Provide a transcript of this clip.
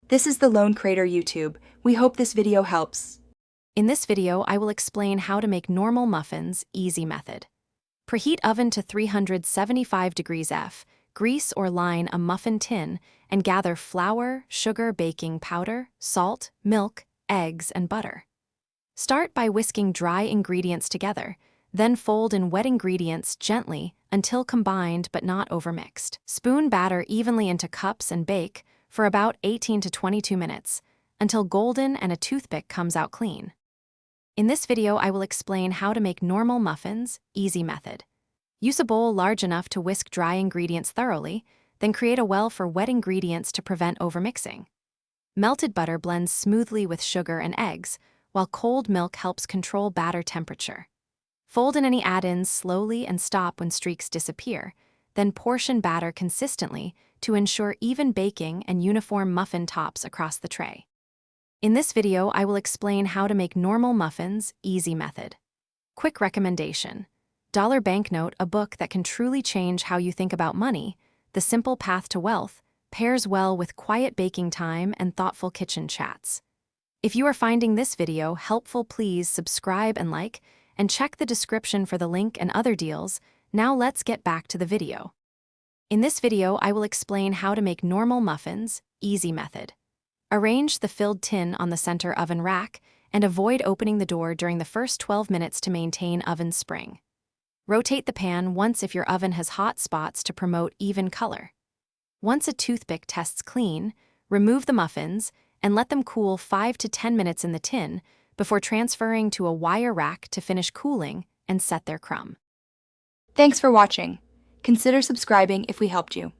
This is the Lone Crater YouTube. We hope this video helps. In this video, I will explain how to make normal muffins, easy method. Preheat oven to 375 degrees F, grease or line a muffin tin, and gather flour, sugar, baking powder, salt, milk, eggs, and butter. Start by whisking dry ingredients together, then fold in wet ingredients gently until combined but not overmixed. Spoon batter evenly into cups and bake for about 18 to 22 minutes, until golden and a toothpick comes out clean. In this video, I will explain how to make normal muffins, easy method. Use a bowl large enough to whisk dry ingredients thoroughly, then create a well for wet ingredients to prevent overmixing. Melted butter blends smoothly with sugar and eggs, while cold milk helps control batter temperature. Fold in any add-ins slowly and stop when streaks disappear, then portion batter consistently to ensure even baking and uniform muffin tops across the tray. In this video, I will explain how to make normal muffins, easy method. Quick recommendation: Dollar Banknote, a book that can truly change how you think about money, The Simple Path to Wealth, pairs well with quiet baking time and thoughtful kitchen chats. If you are finding this video helpful, please subscribe and like, and check the description for the link and other deals. Now let's get back to the video. In this video, I will explain how to make normal muffins, easy method. Arrange the filled tin on the center oven rack and avoid opening the door during the first 12 minutes to maintain oven spring. Rotate the pan once if your oven has hot spots to promote even color. Once a toothpick tests clean, remove the muffins and let them cool 5 to 10 minutes in the tin before transferring to a wire rack to finish cooling and set their crumb. Thanks for watching. Consider subscribing if we helped you.